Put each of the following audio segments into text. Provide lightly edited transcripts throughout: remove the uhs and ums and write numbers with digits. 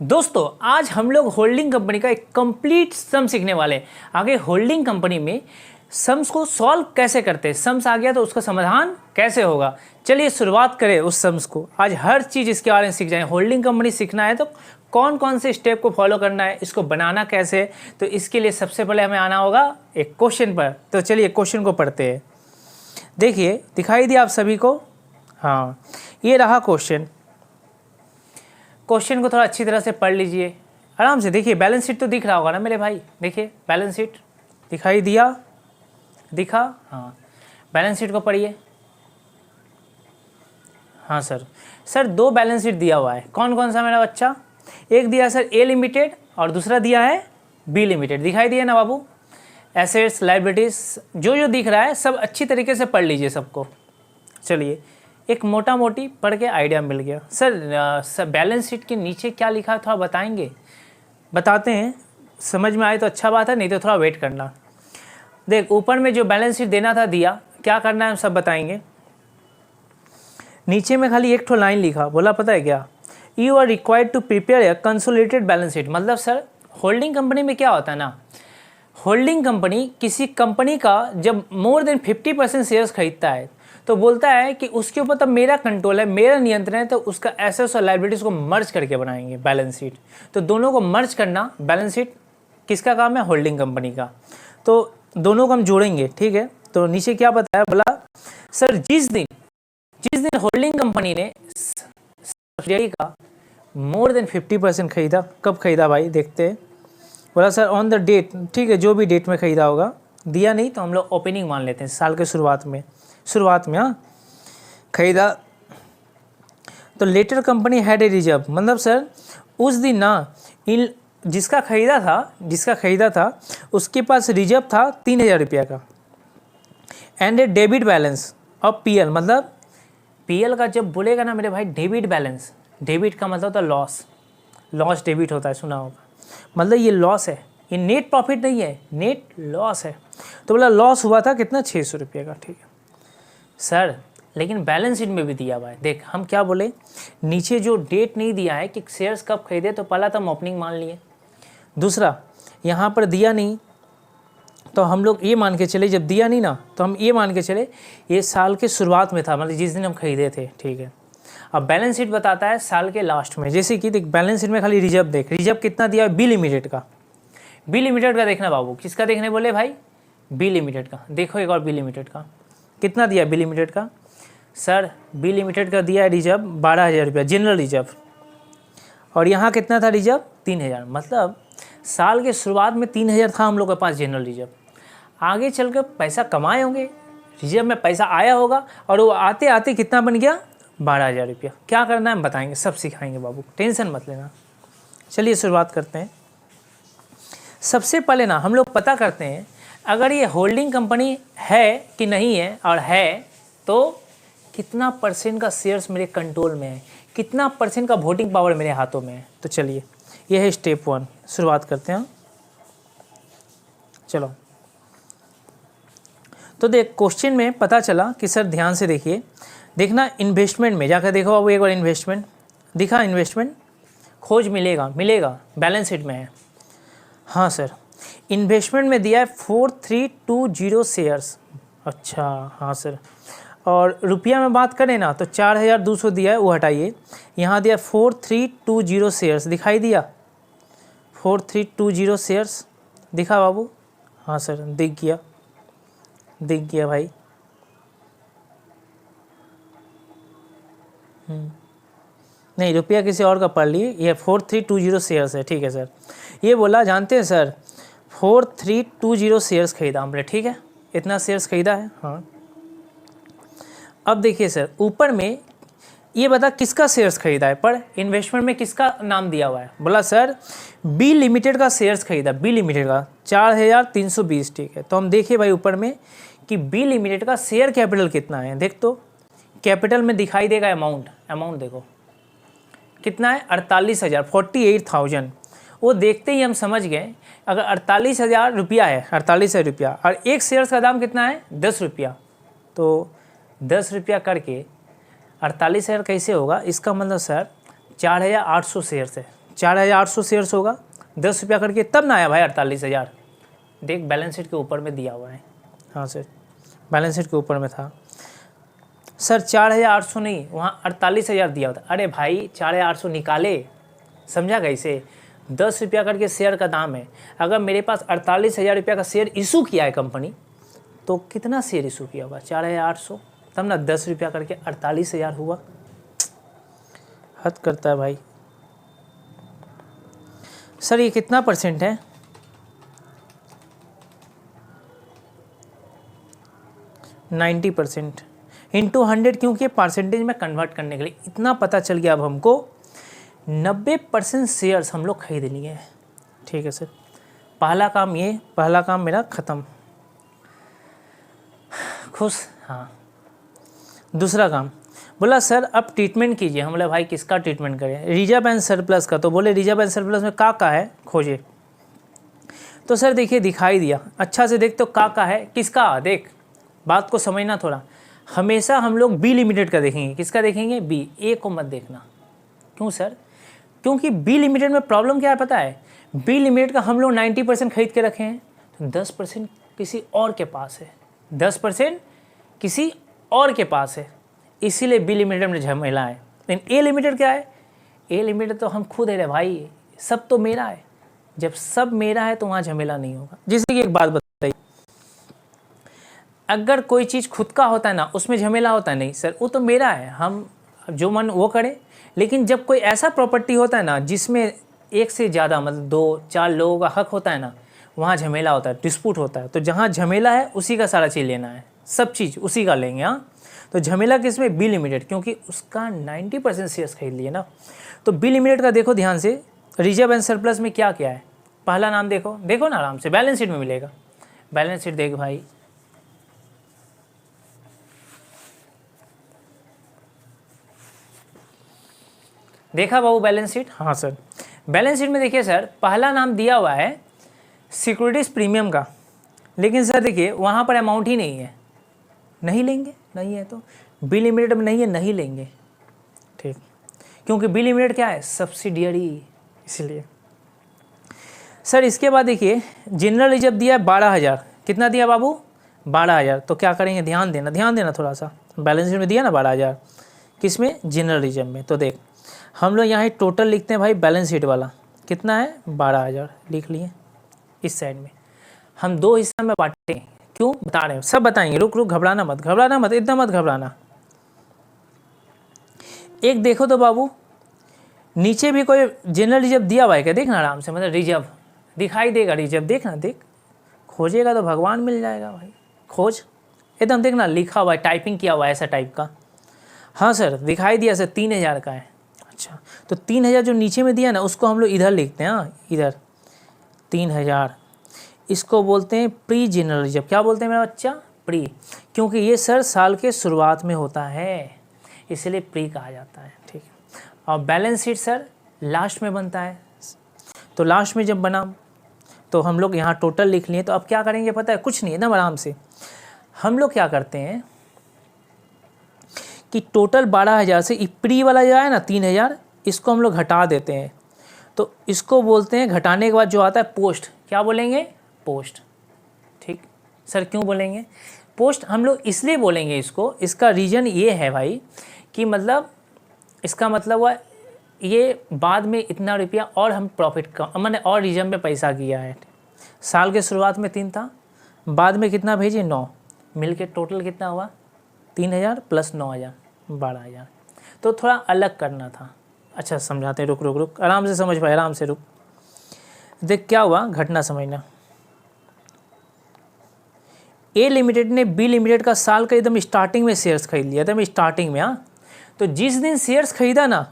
दोस्तों आज हम लोग होल्डिंग कंपनी का एक कंप्लीट सम सीखने वाले हैं। आगे होल्डिंग कंपनी में सम्स को सॉल्व कैसे करते हैं, सम्स आ गया तो उसका समाधान कैसे होगा। चलिए शुरुआत करें उस सम्स को। आज हर चीज़ इसके बारे में सीख जाएं। होल्डिंग कंपनी सीखना है तो कौन कौन से स्टेप को फॉलो करना है, इसको बनाना कैसे है, तो इसके लिए सबसे पहले हमें आना होगा एक क्वेश्चन पर। तो चलिए क्वेश्चन को पढ़ते हैं। देखिए दिखाई दिया आप सभी को, हाँ ये रहा क्वेश्चन। क्वेश्चन को थोड़ा अच्छी तरह से पढ़ लीजिए, आराम से। देखिए बैलेंस शीट तो दिख रहा होगा ना मेरे भाई, देखिए बैलेंस शीट दिखाई दिया, दिखा, हाँ बैलेंस शीट को पढ़िए। हाँ सर दो बैलेंस शीट दिया हुआ है। कौन कौन सा मेरा बच्चा? एक दिया है सर ए लिमिटेड और दूसरा दिया है बी लिमिटेड। दिखाई दिया ना बाबू, एसेट्स लायबिलिटीज जो दिख रहा है सब अच्छी तरीके से पढ़ लीजिए सबको। चलिए एक मोटा मोटी पढ़ के आइडिया मिल गया। सर बैलेंस शीट के नीचे क्या लिखा है थोड़ा बताएंगे? बताते हैं, समझ में आए तो अच्छा बात है, नहीं तो थोड़ा वेट करना। देख ऊपर में जो बैलेंस शीट देना था दिया, क्या करना है हम सब बताएंगे। नीचे में खाली एक ठो लाइन लिखा, बोला पता है क्या, you are required to prepare a consolidated balance sheet. मतलब सर होल्डिंग कंपनी में क्या होता है ना, होल्डिंग कंपनी किसी कंपनी का जब मोर देन 50% शेयर्स खरीदता है तो बोलता है कि उसके ऊपर तब मेरा कंट्रोल है, मेरा नियंत्रण है, तो उसका एसेट्स और लायबिलिटीज़ को मर्ज करके बनाएंगे बैलेंस शीट। तो दोनों को मर्ज करना बैलेंस शीट किसका काम है? होल्डिंग कंपनी का। तो दोनों को हम जोड़ेंगे, ठीक है। तो नीचे क्या बताया, बोला सर जिस दिन होल्डिंग कंपनी ने सब्सिडियरी का मोर देन 50% खरीदा, कब खरीदा भाई देखते हैं। बोला सर ऑन द डेट, ठीक है जो भी डेट में खरीदा होगा, दिया नहीं तो हम लोग ओपनिंग मान लेते हैं, साल के शुरुआत में हाँ खरीदा। तो later company had a reserve, मतलब सर उस दिन ना इन जिसका खरीदा था उसके पास रिजर्व था 3000 रुपया का। And A debit balance of PL, मतलब पीएल का जब बोलेगा ना मेरे भाई डेबिट बैलेंस, डेबिट का मतलब होता है लॉस डेबिट होता है, सुना होगा। मतलब ये लॉस है, ये नेट प्रॉफिट नहीं है, नेट लॉस है। तो बोला लॉस हुआ था कितना, 600 रुपये का, ठीक है सर। लेकिन बैलेंस शीट में भी दिया हुआ है, देख हम क्या बोले, नीचे जो डेट नहीं दिया है कि शेयर्स कब खरीदे, तो पहला तो हम ओपनिंग मान लिए। दूसरा यहाँ पर दिया नहीं तो हम लोग ये मान के चले, जब दिया नहीं ना तो हम ये मान के चले ये साल के शुरुआत में था, मतलब जिस दिन हम खरीदे थे, ठीक है। अब बैलेंस शीट बताता है साल के लास्ट में। जैसे कि देख बैलेंस शीट में खाली रिजर्व देख, रिजर्व कितना दिया है, बी लिमिटेड का देखना बाबू। किसका देखने बोले भाई? बी लिमिटेड का। देखो एक और बी लिमिटेड का कितना दिया, बी लिमिटेड का सर बी लिमिटेड का दिया है रिजर्व 12,000 रुपया जनरल रिजर्व, और यहाँ कितना था रिजर्व 3,000। मतलब साल के शुरुआत में 3,000 था हम लोग के पास जनरल रिजर्व। आगे चल कर पैसा कमाए होंगे, रिजर्व में पैसा आया होगा और वो आते आते कितना बन गया, 12,000 रुपया। क्या करना है हम बताएंगे, सब सिखाएंगे बाबू, टेंशन मत लेना। चलिए शुरुआत करते हैं। सबसे पहले ना हम लोग पता करते हैं अगर ये होल्डिंग कंपनी है कि नहीं है, और है तो कितना परसेंट का शेयर्स मेरे कंट्रोल में है, कितना परसेंट का वोटिंग पावर मेरे हाथों में है। तो चलिए ये है स्टेप 1, शुरुआत करते हैं। चलो तो देख क्वेश्चन में पता चला कि सर ध्यान से देखिए, देखना इन्वेस्टमेंट में जाकर देखो बाबू, एक बार इन्वेस्टमेंट दिखा, इन्वेस्टमेंट खोज मिलेगा बैलेंस शीट में है। हाँ सर इन्वेस्टमेंट में दिया है 4320 शेयर्स। अच्छा हाँ सर, और रुपया में बात करें ना तो 4,200 दिया है, वो हटाइए। यहाँ दिया 4320 शेयर्स, दिखाई दिया 4320 शेयर्स, दिखा बाबू? हाँ सर दिख गया भाई। नहीं रुपया किसी और का पढ़ लिए, ये 4320 शेयर्स है, ठीक है सर। ये बोला जानते हैं सर 4320 शेयर्स खरीदा हमने, ठीक है इतना शेयर्स खरीदा है, हाँ। अब देखिए सर ऊपर में ये बता किसका शेयर्स खरीदा है, पर इन्वेस्टमेंट में किसका नाम दिया हुआ है। बोला सर बी लिमिटेड का शेयर्स खरीदा, बी लिमिटेड का 4,320, ठीक है। तो हम देखिए भाई ऊपर में कि बी लिमिटेड का शेयर कैपिटल कितना है। देख तो कैपिटल में दिखाई देगा अमाउंट देखो कितना है, 48,000, 48,000। वो देखते ही हम समझ गए अगर 48,000 रुपया है, 48,000 रुपया, और एक शेयर्स का दाम कितना है 10 रुपया, तो 10 रुपया करके 48,000 कैसे होगा, इसका मतलब सर 4,800 शेयर्स है, 4,800 शेयर्स होगा, 10 रुपया करके, तब ना आया भाई 48,000। देख बैलेंस शीट के ऊपर में दिया हुआ है। हाँ सर, बैलेंस शीट के ऊपर में था सर। 4,800 नहीं, वहाँ 48,000 दिया होता। अरे भाई 4,800 निकाले, समझा कैसे? 10 रुपया करके शेयर का दाम है। अगर मेरे पास 48,000 रुपया का शेयर इशू किया है कंपनी, तो कितना शेयर इशू किया होगा? 4,800, तब ना 10 रुपया करके 48,000 हुआ। हद करता है भाई। सर ये कितना परसेंट है? 90% इंटू 100, क्योंकि परसेंटेज में कन्वर्ट करने के लिए इतना पता चल गया। अब हमको 90% शेयर्स हम लोग खरीद लिए हैं। ठीक है सर, पहला काम मेरा ख़त्म। खुश? हाँ। दूसरा काम बोला सर अब ट्रीटमेंट कीजिए। हम बोले भाई किसका ट्रीटमेंट करें? रिजर्व एंड सरप्लस का। तो बोले रिजर्व एंड सरप्लस में का है, खोजे। तो सर देखिए दिखाई दिया, अच्छा से देख तो का है, किसका? देख बात को समझना थोड़ा। हमेशा हम लोग बी लिमिटेड का देखेंगे। किसका देखेंगे? बी। ए को मत देखना। क्यों सर? क्योंकि बी लिमिटेड में प्रॉब्लम क्या है पता है? बी लिमिटेड का हम लोग 90% खरीद के रखे हैं, तो 10% किसी और के पास है, 10% किसी और के पास है, इसीलिए बी लिमिटेड में झमेला है। लेकिन ए लिमिटेड क्या है? ए लिमिटेड तो हम खुद है रे भाई, सब तो मेरा है। जब सब मेरा है तो वहाँ झमेला नहीं होगा। जैसे कि एक बात बताइए, अगर कोई चीज़ खुद का होता है ना, उसमें झमेला होता है? नहीं सर, वो तो मेरा है, हम जो मन वो करें। लेकिन जब कोई ऐसा प्रॉपर्टी होता है ना जिसमें एक से ज़्यादा मतलब 2-4 लोगों का हक होता है ना, वहाँ झमेला होता है, डिस्प्यूट होता है। तो जहाँ झमेला है उसी का सारा चीज़ लेना है, सब चीज़ उसी का लेंगे। हाँ, तो झमेला किसमें? बी लिमिटेड, क्योंकि उसका 90% शेयर्स खरीद लिए ना। तो बी लिमिटेड का देखो ध्यान से, रिजर्व एंड सरप्लस में क्या क्या है। पहला नाम देखो ना, आराम से बैलेंस शीट में मिलेगा। बैलेंस शीट देख भाई, देखा बाबू बैलेंस शीट? हाँ सर, बैलेंस शीट में देखिए सर, पहला नाम दिया हुआ है सिक्योरिटीज़ प्रीमियम का। लेकिन सर देखिए वहाँ पर अमाउंट ही नहीं है, नहीं लेंगे, नहीं है तो बी लिमिटेड में नहीं है, नहीं लेंगे। ठीक, क्योंकि बी लिमिटेड क्या है? सब्सिडियरी, इसलिए। सर इसके बाद देखिए जनरल रिजर्व दिया है 12,000। कितना दिया बाबू? 12,000। तो क्या करेंगे? ध्यान देना थोड़ा सा। बैलेंस शीट में दिया ना 12,000, किस में? जनरल रिजर्व में। तो देख हम लोग यहाँ टोटल लिखते हैं भाई, बैलेंस शीट वाला कितना है? 12,000 लिख लिए। इस साइड में हम 2 हिस्सा में बांटेंगे। क्यों? बता रहे हैं, सब बताएंगे। रुक घबराना मत, इतना मत घबराना। एक देखो तो बाबू, नीचे भी कोई जनरल रिजर्व दिया हुआ है क्या? देखना आराम से, मतलब रिजर्व दिखाई देगा। रिजर्व देखना, देख खोजेगा तो भगवान मिल जाएगा भाई। खोज एकदम, देखना लिखा हुआ है, टाइपिंग किया हुआ है ऐसा टाइप का। हाँ सर दिखाई दिया सर, 3,000 का है। अच्छा, तो 3,000 जो नीचे में दिया ना, उसको हम लोग इधर लिखते हैं। हाँ, इधर 3,000, इसको बोलते हैं प्री जनरल रिजर्व। क्या बोलते हैं मेरा बच्चा? प्री। क्योंकि ये सर साल के शुरुआत में होता है, इसलिए प्री कहा जाता है। ठीक है, और बैलेंस शीट सर लास्ट में बनता है। तो लास्ट में जब बना तो हम लोग यहाँ टोटल लिख लिए। तो अब क्या करेंगे पता है? कुछ नहीं, एकदम आराम से हम लोग क्या करते हैं कि टोटल 12,000 से प्री वाला जो है ना 3,000, इसको हम लोग घटा देते हैं। तो इसको बोलते हैं, घटाने के बाद जो आता है पोस्ट। क्या बोलेंगे? पोस्ट। ठीक सर, क्यों बोलेंगे पोस्ट? हम लोग इसलिए बोलेंगे इसको, इसका रीज़न ये है भाई कि मतलब इसका मतलब हुआ ये बाद में इतना रुपया और हम प्रॉफिट का मैंने और रिजर्व में पैसा किया है। साल के शुरुआत में 3 था, बाद में कितना भेजे? 9, मिल के टोटल कितना हुआ? 3,000 प्लस 9,000, 12,000। तो थोड़ा अलग करना था। अच्छा समझाते हैं, रुक आराम से समझ भाई, आराम से रुक। देख क्या हुआ, घटना समझना। ए लिमिटेड ने बी लिमिटेड का साल का एकदम स्टार्टिंग में शेयर्स खरीद लिया, एकदम स्टार्टिंग में। हाँ, तो जिस दिन शेयर्स खरीदा ना,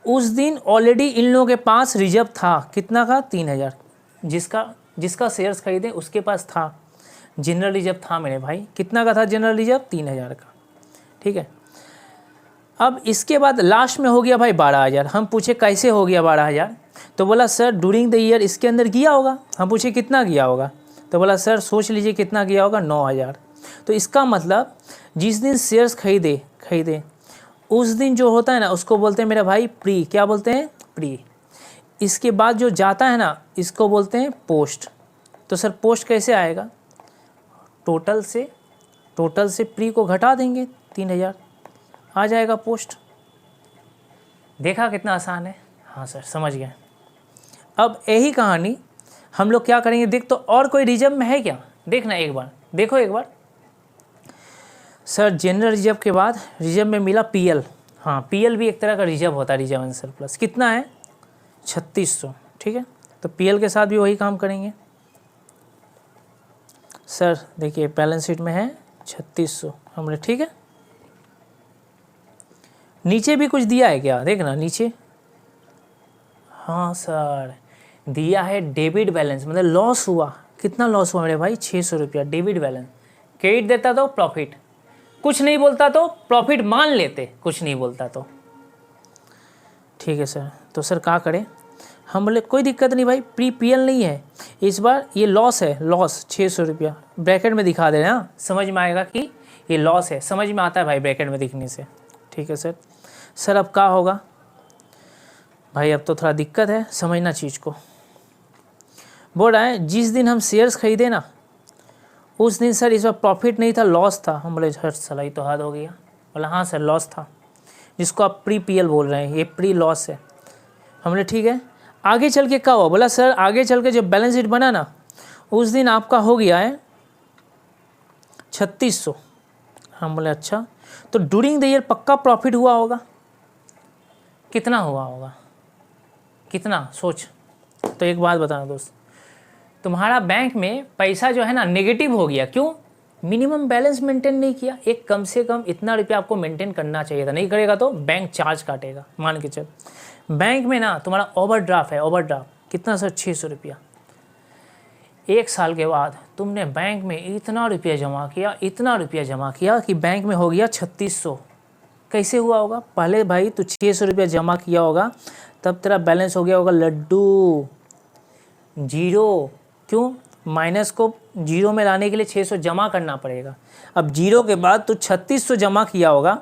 उस दिन ऑलरेडी इन लोगों के पास रिजर्व था। कितना का? 3,000। जिसका शेयर्स खरीदे उसके पास था, जनरल रिजर्व था मेरे भाई। कितना का था जनरल रिजर्व? 3,000 का। ठीक है, अब इसके बाद लास्ट में हो गया भाई 12,000। हम पूछे कैसे हो गया 12,000? तो बोला सर ड्यूरिंग द ईयर इसके अंदर किया होगा। हम पूछे कितना किया होगा? तो बोला सर सोच लीजिए कितना किया होगा? 9,000। तो इसका मतलब जिस दिन शेयर्स खरीदे उस दिन जो होता है ना, उसको बोलते हैं मेरा भाई प्री। क्या बोलते हैं? प्री। इसके बाद जो जाता है ना, इसको बोलते हैं पोस्ट। तो सर पोस्ट कैसे आएगा? टोटल से प्री को घटा देंगे 3000, आ जाएगा पोस्ट। देखा कितना आसान है? हाँ सर समझ गए। अब यही कहानी हम लोग क्या करेंगे, देख तो और कोई रिजर्व में है क्या, देखना एक बार, देखो एक बार। सर जनरल रिजर्व के बाद रिजर्व में मिला पीएल। हाँ पीएल भी एक तरह का रिजर्व होता है, रिजर्व एंड सरप्लस। कितना है? 3600। ठीक है, तो पीएल के साथ भी वही काम करेंगे। सर देखिए बैलेंस शीट में है 3600 हमने, ठीक है। नीचे भी कुछ दिया है क्या, देखना नीचे। हाँ सर दिया है डेबिट बैलेंस, मतलब लॉस हुआ। कितना लॉस हुआ मेरे भाई? 600 रुपया डेबिट बैलेंस। क्रेडिट देता तो प्रॉफिट, कुछ नहीं बोलता तो प्रॉफिट मान लेते, कुछ नहीं बोलता तो। ठीक है सर, तो सर क्या करें? हम बोले कोई दिक्कत नहीं भाई, प्री पीएल नहीं है इस बार, ये लॉस है, लॉस 600 रुपया ब्रैकेट में दिखा दे रहे हैं। समझ में आएगा कि ये लॉस है, समझ में आता है भाई ब्रैकेट में दिखने से। ठीक है सर। सर अब क्या होगा भाई? अब तो थोड़ा दिक्कत है, समझना चीज़ को। बोल रहा है जिस दिन हम शेयर्स खरीदे ना, उस दिन सर इस बार प्रॉफिट नहीं था, लॉस था। हम बोले सर सलाई तो हाथ हो गया। बोला हाँ सर लॉस था, जिसको आप प्री पीएल बोल रहे हैं, ये प्री लॉस है। हम बोले ठीक है, आगे चल के क्या हुआ? बोला सर आगे चल के जब बैलेंस शीट बना ना, उस दिन आपका हो गया है 3600। हम बोले अच्छा, तो ड्यूरिंग द ईयर पक्का प्रॉफिट हुआ होगा। कितना हुआ होगा? कितना सोच। तो एक बात बताना दोस्त, तुम्हारा बैंक में पैसा जो है ना नेगेटिव हो गया। क्यों? मिनिमम बैलेंस मेंटेन नहीं किया। एक कम से कम इतना रुपया आपको मेंटेन करना चाहिए था, नहीं करेगा तो बैंक चार्ज काटेगा। मान के चल बैंक में ना तुम्हारा ओवरड्राफ्ट है, ओवरड्राफ्ट कितना सर? 600 रुपया। एक साल के बाद तुमने बैंक में इतना रुपया जमा किया, इतना रुपया जमा किया कि बैंक में हो गया 3600। कैसे हुआ होगा? पहले भाई तू 600 रुपया जमा किया होगा, तब तेरा बैलेंस हो गया होगा लड्डू, जीरो। क्यों? माइनस को जीरो में लाने के लिए 600 जमा करना पड़ेगा। अब जीरो के बाद तो 3600 जमा किया होगा,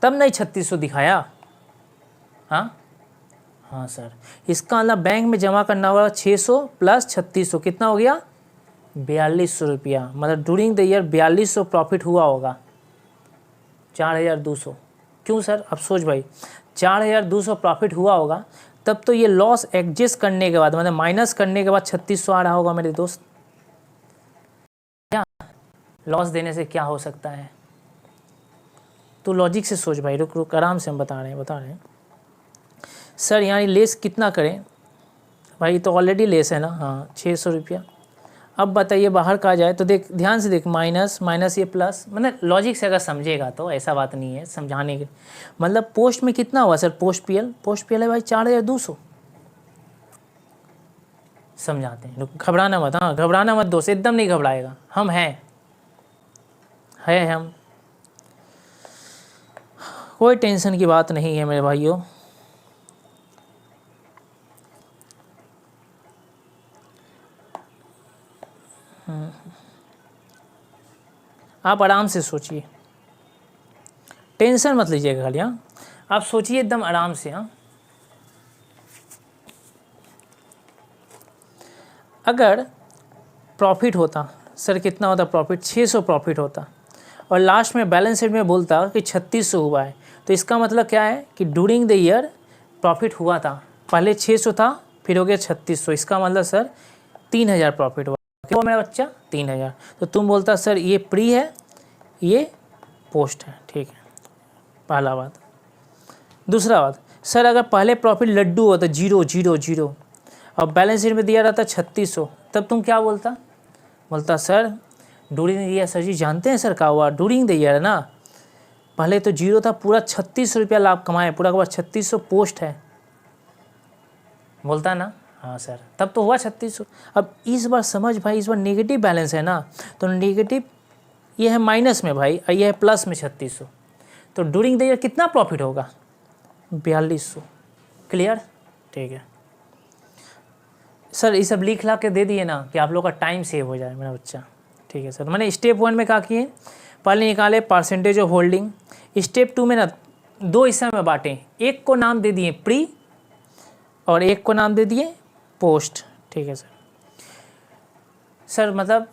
तब नहीं 3600 दिखाया। हाँ हाँ सर, इसका मतलब बैंक में जमा करना होगा 600 प्लस 3600, कितना हो गया? 4200 रुपया। मतलब ड्यूरिंग द ईयर 4200 प्रॉफिट हुआ होगा। 4200। क्यों सर? अब सोच भाई, 4200 प्रॉफिट हुआ होगा, तब तो ये लॉस एडजस्ट करने के बाद, मतलब माइनस करने के बाद 3600 आ रहा होगा मेरे दोस्त। क्या लॉस देने से क्या हो सकता है? तो लॉजिक से सोच भाई, रुक रुक आराम से हम बता रहे हैं। सर यहाँ लेस कितना करें भाई? तो ऑलरेडी लेस है ना। हाँ 600 रुपया। अब बताइए बाहर कहा जाए तो देख, ध्यान से देख, माइनस माइनस ये प्लस, मतलब लॉजिक से अगर समझेगा तो ऐसा बात नहीं है समझाने के। मतलब पोस्ट में कितना हुआ सर? पोस्ट पीएल है भाई 4200। समझाते हैं, घबराना मत। हाँ घबराना मत दोस्त, एकदम नहीं घबराएगा, हम हैं हम, कोई टेंशन की बात नहीं है मेरे भाइयों। आप आराम से सोचिए, टेंशन मत लीजिएगा खाली। हाँ आप सोचिए एकदम आराम से। हाँ अगर प्रॉफिट होता सर, कितना होता प्रॉफिट? 600 प्रॉफिट होता, और लास्ट में बैलेंस शीट में बोलता कि 3600 हुआ है, तो इसका मतलब क्या है कि ड्यूरिंग द ईयर प्रॉफिट हुआ था। पहले 600 था, फिर हो गया 3600। इसका मतलब सर 3000 प्रॉफिट हुआ। क्या मेरा बच्चा? 3000। तो तुम बोलता सर ये प्री है, ये पोस्ट है। ठीक है, पहला बात। दूसरा बात, सर अगर पहले प्रॉफिट लड्डू होता, जीरो जीरो जीरो, और बैलेंस शीट में दिया रहता 3600, तब तुम क्या बोलता? बोलता sir during the year. Sir जी जानते हैं सर क्या हुआ? ड्यूरिंग द ईयर है ना, पहले तो जीरो था, पूरा 3600 रुपया लाभ कमाए, पूरा का पूरा 3600 पोस्ट है। बोलता ना हाँ सर, तब तो हुआ 3600। अब इस बार समझ भाई, इस बार नेगेटिव बैलेंस है ना, तो नेगेटिव ये है माइनस में भाई, और ये है प्लस में 3600, तो ड्यूरिंग द ईयर कितना प्रॉफिट होगा? 4200। क्लियर? ठीक है सर, ये सब लिख ला के दे दिए ना कि आप लोग का टाइम सेव हो जाए मेरा बच्चा। ठीक है सर, मैंने स्टेप 1 में क्या किए, पहले निकाले परसेंटेज ऑफ होल्डिंग। स्टेप 2 में ना 2 हिस्से में बांटे, एक को नाम दे दिए प्री और एक को नाम दे दिए पोस्ट। ठीक है सर। सर मतलब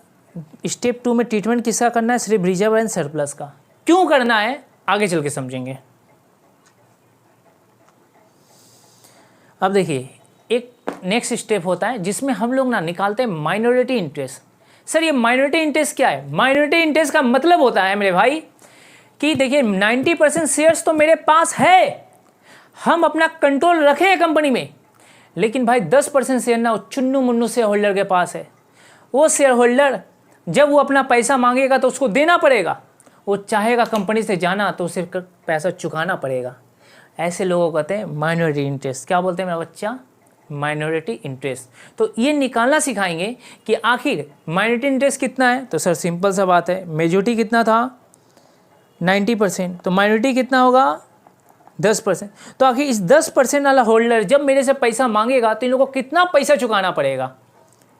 स्टेप 2 में ट्रीटमेंट किसका करना है? सिर्फ रिजर्व एंड सरप्लस का। क्यों करना है आगे चल के समझेंगे। अब देखिए एक नेक्स्ट स्टेप होता है जिसमें हम लोग ना निकालते हैं माइनॉरिटी इंटरेस्ट। सर ये माइनॉरिटी इंटरेस्ट क्या है? माइनॉरिटी इंटरेस्ट का मतलब होता है मेरे भाई कि देखिए 90% शेयर्स तो मेरे पास है, हम अपना कंट्रोल रखें कंपनी में, लेकिन भाई 10% शेयर ना चुन्नू मुन्नू शेयर होल्डर के पास है। वो शेयर होल्डर जब वो अपना पैसा मांगेगा तो उसको देना पड़ेगा, वो चाहेगा कंपनी से जाना तो उसे पैसा चुकाना पड़ेगा। ऐसे लोगों को कहते हैं माइनॉरिटी इंटरेस्ट। क्या बोलते हैं मेरा बच्चा? Minority interest. तो ये निकालना सिखाएंगे कि आखिर माइनॉरिटी इंटरेस्ट कितना है। तो सर सिंपल सा बात है, मेजॉरिटी कितना था? 90%, तो माइनॉरिटी कितना होगा? 10%। तो आखिर इस 10% वाला होल्डर जब मेरे से पैसा मांगेगा तो इन लोगों को कितना पैसा चुकाना पड़ेगा,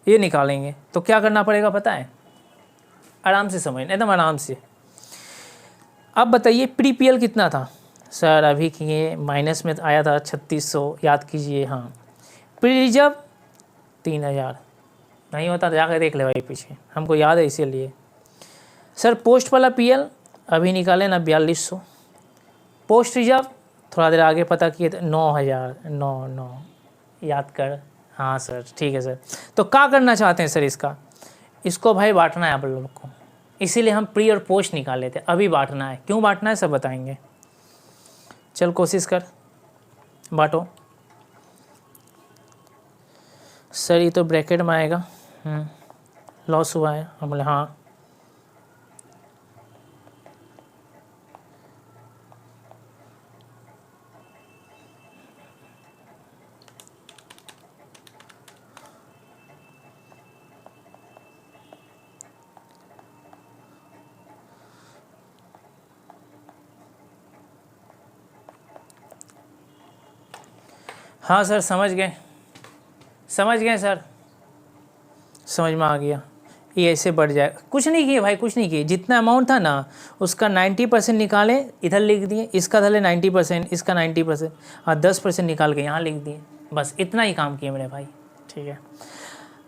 ये निकालेंगे। तो क्या करना पड़ेगा पता है? आराम से समझना, एकदम आराम से। अब बताइए प्रीपीएल कितना था? सर अभी किए माइनस में आया था 3600, याद कीजिए। हाँ, प्री रिजर्व 3000, नहीं होता तो जाकर देख ले भाई पीछे, हमको याद है इसीलिए। सर पोस्ट वाला पीएल अभी निकाले ना 4200। पोस्ट रिजर्व थोड़ा देर आगे पता किए तो 9000, 9 याद कर। हाँ सर ठीक है सर। तो क्या करना चाहते हैं सर इसको भाई बांटना है आप लोग को, इसीलिए हम प्री और पोस्ट निकाले थे। अभी बांटना है, क्यों बांटना है सब बताएंगे। चल कोशिश कर, बांटो। सर ये तो ब्रैकेट में आएगा, लॉस हुआ है। हम बोले हाँ। हाँ सर समझ गए सर, समझ में आ गया। ये ऐसे बढ़ जाएगा, कुछ नहीं किए भाई, कुछ नहीं किए। जितना अमाउंट था ना उसका 90% निकाले, इधर लिख दिए। इसका धले 90%, इसका 90%, और 10% निकाल के यहाँ लिख दिए। बस इतना ही काम किए मेरे भाई। ठीक है,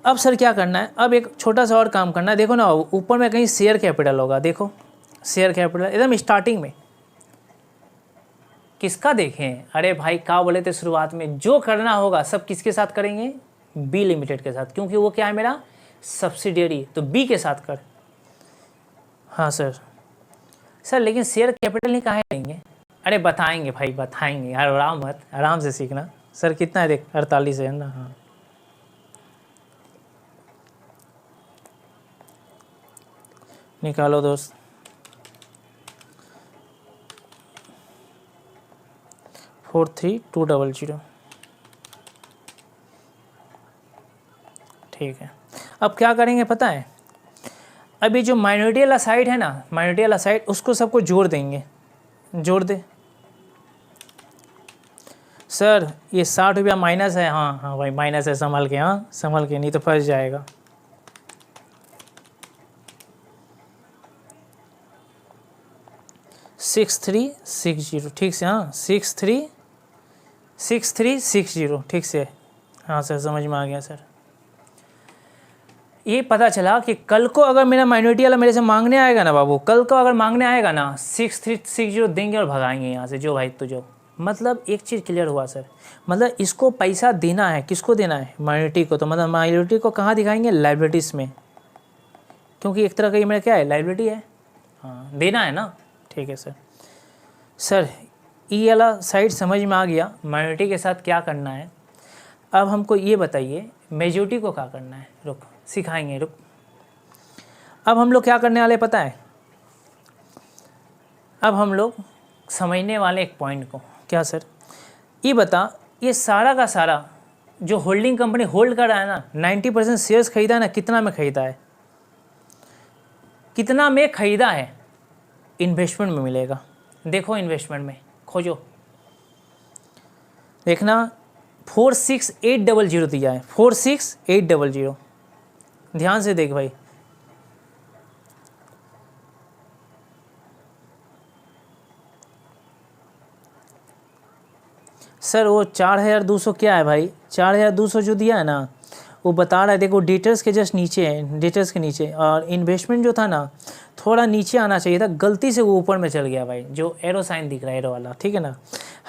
अब सर क्या करना है? अब एक छोटा सा और काम करना है। देखो ना ऊपर में कहीं शेयर कैपिटल होगा, देखो शेयर कैपिटल एकदम स्टार्टिंग में। किसका देखें? अरे भाई क्या बोले थे शुरुआत में, जो करना होगा सब किसके साथ करेंगे? बी लिमिटेड के साथ, क्योंकि वो क्या है मेरा सब्सिडियरी। तो बी के साथ कर। हाँ सर लेकिन शेयर कैपिटल नहीं कहाँ लेंगे? अरे बताएंगे भाई बताएंगे यार, आराम से सीखना। सर कितना है देख, 48 है ना। हाँ निकालो दोस्त। फोर 3200। ठीक है, अब क्या करेंगे पता है? अभी जो माइनॉरिटी वाला साइड है ना, माइनॉरिटी वाला साइड, उसको सबको जोड़ देंगे। जोड़ दे सर। ये 60 रुपया माइनस है। हाँ भाई माइनस है, संभल के, हाँ संभल के, नहीं तो फंस जाएगा। सिक्स 6360, ठीक से। हाँ 6360, ठीक से। हाँ सर समझ में आ गया सर। ये पता चला कि कल को अगर मेरा माइनॉरिटी वाला मेरे से मांगने आएगा ना बाबू, कल को अगर मांगने आएगा ना 6360 देंगे और भगाएंगे यहाँ से, जो भाई तो जो। मतलब एक चीज़ क्लियर हुआ सर, मतलब इसको पैसा देना है, किसको देना है? माइनॉरिटी को। तो मतलब माइनॉरिटी को कहाँ दिखाएंगे? लाइबिलिटीज़ में, क्योंकि एक तरह का ये मेरा क्या है? लाइबिलिटी है। हाँ देना है ना। ठीक है सर ई वाला साइड समझ में आ गया, माइनॉरिटी के साथ क्या करना है। अब हमको ये बताइए मेजॉरिटी को क्या करना है। रुक सिखाएंगे, रुक। अब हम लोग क्या करने वाले पता है? अब हम लोग समझने वाले एक पॉइंट को। क्या सर? ये बता, ये सारा का सारा जो होल्डिंग कंपनी होल्ड कर रहा है ना, 90% शेयर्स खरीदा है ना, कितना में खरीदा है? कितना में खरीदा है? इन्वेस्टमेंट में मिलेगा। देखो इन्वेस्टमेंट में खोजो, देखना 46800 दिया है, 46800। ध्यान से देख भाई। सर वो 4,200 क्या है भाई, 4,200 जो दिया है ना वो बता रहा है, देखो डिटेल्स के जस्ट नीचे है, डिटेल्स के नीचे, और इन्वेस्टमेंट जो था ना थोड़ा नीचे आना चाहिए था, गलती से वो ऊपर में चल गया भाई, जो एरो साइन दिख रहा है एरो वाला, ठीक है ना।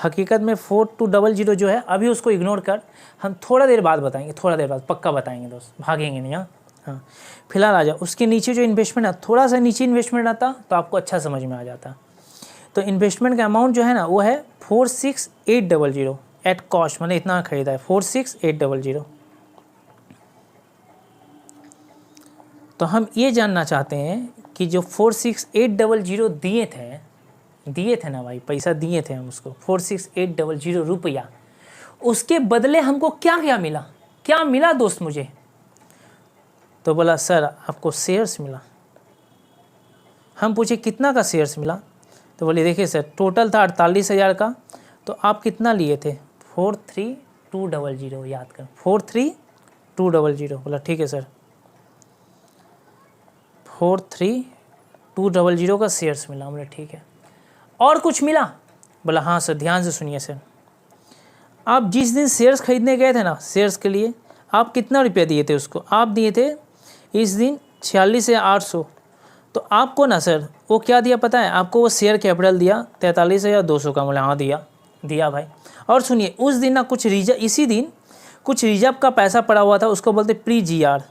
हकीकत में 4200 जो है अभी उसको इग्नोर कर, हम थोड़ा देर बाद बताएंगे, थोड़ा देर बाद पक्का बताएंगे दोस्त, भागेंगे नहीं। हाँ फिलहाल आ जाओ, उसके नीचे जो इन्वेस्टमेंट है, थोड़ा सा नीचे इन्वेस्टमेंट आता तो आपको अच्छा समझ में आ जाता। तो इन्वेस्टमेंट का अमाउंट जो है ना वो है 46800 एट कॉस्ट, मतलब इतना खरीदा है 46800। तो हम ये जानना चाहते हैं कि जो 46800 दिए थे ना भाई, पैसा दिए थे हम उसको 46800 रुपया, उसके बदले हमको क्या क्या मिला, क्या मिला दोस्त मुझे। तो बोला सर आपको शेयर्स मिला। हम पूछे कितना का शेयर्स मिला, तो बोले देखिए सर टोटल था 48,000 का, तो आप कितना लिए थे 43200, याद कर 43200। बोला ठीक है सर 43200 का शेयर्स मिला। बोले ठीक है, और कुछ मिला। बोला हाँ सर, ध्यान से सुनिए सर, आप जिस दिन शेयर्स खरीदने गए थे ना, शेयर्स के लिए आप कितना रुपया दिए थे उसको, आप दिए थे इस दिन 46,800। तो आपको ना सर वो क्या दिया पता है, आपको वो शेयर कैपिटल दिया 43,200 का। बोले हाँ दिया भाई। और सुनिए उस दिन ना कुछ रिजर्व, इसी दिन कुछ रिजर्व का पैसा पड़ा हुआ था, उसको बोलते प्री GR।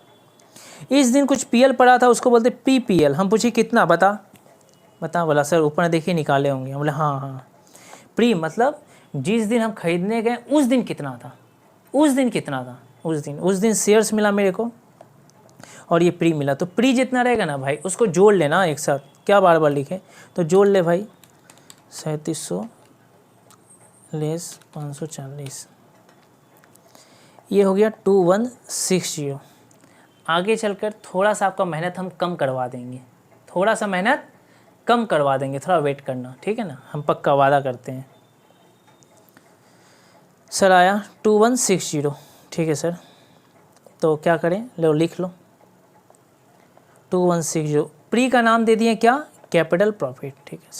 इस दिन कुछ PL पड़ा था, उसको बोलते प्री PL। हम पूछे कितना, बता। बोला सर ऊपर देखिए निकाले होंगे। बोले हाँ प्री मतलब जिस दिन हम खरीदने गए उस दिन कितना था, उस दिन शेयर्स मिला मेरे को, और ये प्री मिला। तो प्री जितना रहेगा ना भाई उसको जोड़ लेना एक साथ, क्या बार बार लिखे, तो जोड़ ले भाई 3700 लेस 540, ये हो गया 2160। आगे चलकर थोड़ा सा आपका मेहनत हम कम करवा देंगे, थोड़ा वेट करना, ठीक है ना, हम पक्का वादा करते हैं। सर आया 2160, ठीक है सर। तो क्या करें, लो लिख लो 2160। प्री का नाम दे दिए क्या, कैपिटल प्रॉफिट, ठीक है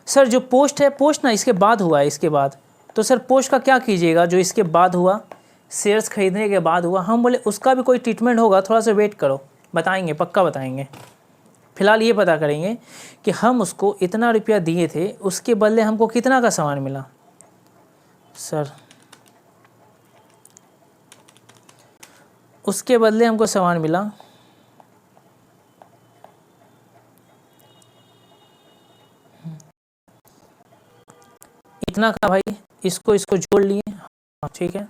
सर। जो पोस्ट है, पोस्ट ना इसके बाद हुआ है, इसके बाद, तो सर पोस्ट का क्या कीजिएगा, जो इसके बाद हुआ, शेयर्स खरीदने के बाद हुआ। हम बोले उसका भी कोई ट्रीटमेंट होगा, थोड़ा सा वेट करो, बताएंगे, पक्का बताएंगे। फिलहाल ये पता करेंगे कि हम उसको इतना रुपया दिए थे, उसके बदले हमको कितना का सामान मिला। सर उसके बदले हमको सामान मिला इतना का भाई, इसको जोड़ लिए, हाँ ठीक है,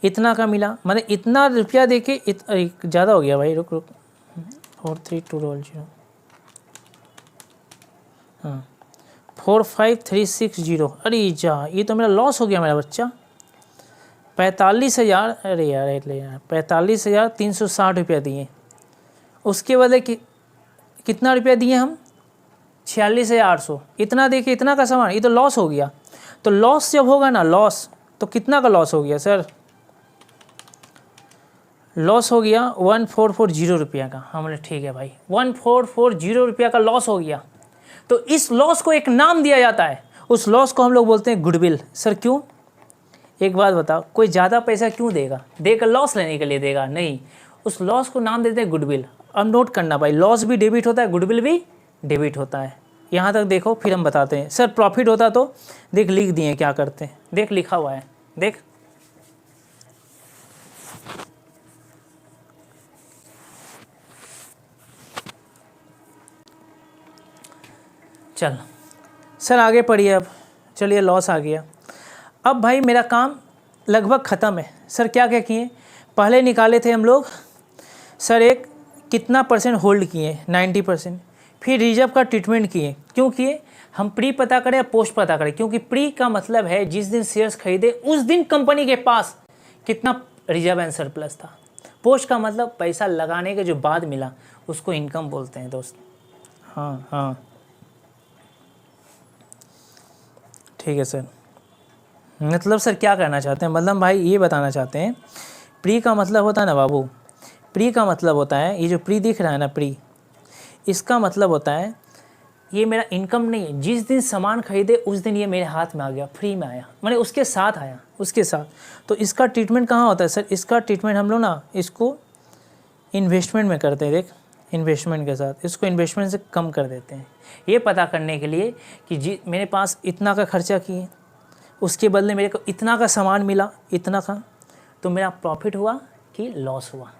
इतना का मिला, मतलब इतना रुपया देके ज़्यादा हो गया भाई, रुक 43200, हाँ 45360। अरे जा, ये तो मेरा लॉस हो गया मेरा बच्चा। 45,000, अरे यार 45,360 रुपया दिए, उसके बदले कितना रुपया दिए हम, 46,800। इतना देखिए, इतना का सामान, ये तो लॉस हो गया। तो लॉस जब होगा ना, लॉस, तो कितना का लॉस हो गया सर, लॉस हो गया 1440 रुपया का। हमने ठीक है भाई 1440 रुपया का लॉस हो गया। तो इस लॉस को एक नाम दिया जाता है, उस लॉस को हम लोग बोलते हैं गुडविल। सर क्यों, एक बात बताओ, कोई ज़्यादा पैसा क्यों देगा लॉस लेने के लिए देगा, नहीं, उस लॉस को नाम देते हैं गुडविल। अब नोट करना भाई, लॉस भी डेबिट होता है, गुडविल भी डेबिट होता है। यहाँ तक देखो, फिर हम बताते हैं। सर प्रॉफिट होता तो देख, लिख दिए क्या करते हैं, देख लिखा हुआ है, देख चल। सर आगे पढ़िए अब, चलिए लॉस आ गया। अब भाई मेरा काम लगभग ख़त्म है। सर क्या क्या किए, पहले निकाले थे हम लोग सर एक कितना परसेंट होल्ड किए, 90%। फिर रिजर्व का ट्रीटमेंट किए, क्यों किए, हम प्री पता करें या पोस्ट पता करें, क्योंकि प्री का मतलब है जिस दिन शेयर्स खरीदे उस दिन कंपनी के पास कितना रिजर्व एंड सरप्लस था। पोस्ट का मतलब पैसा लगाने के जो बाद मिला, उसको इनकम बोलते हैं दोस्त। हाँ ठीक है सर। मतलब सर क्या करना चाहते हैं, मतलब भाई ये बताना चाहते हैं, प्री का मतलब होता है ना बाबू, प्री का मतलब होता है, ये जो प्री दिख रहा है ना, प्री, इसका मतलब होता है ये मेरा इनकम नहीं है, जिस दिन सामान खरीदे उस दिन ये मेरे हाथ में आ गया, फ्री में आया, मैंने उसके साथ आया, उसके साथ। तो इसका ट्रीटमेंट कहाँ होता है सर? इसका ट्रीटमेंट हम लोग ना इसको इन्वेस्टमेंट में करते हैं। देख, इन्वेस्टमेंट के साथ इसको इन्वेस्टमेंट से कम कर देते हैं, ये पता करने के लिए कि जी मेरे पास इतना का खर्चा किए, उसके बदले मेरे को इतना का सामान मिला, इतना का, तो मेरा प्रॉफिट हुआ कि लॉस हुआ।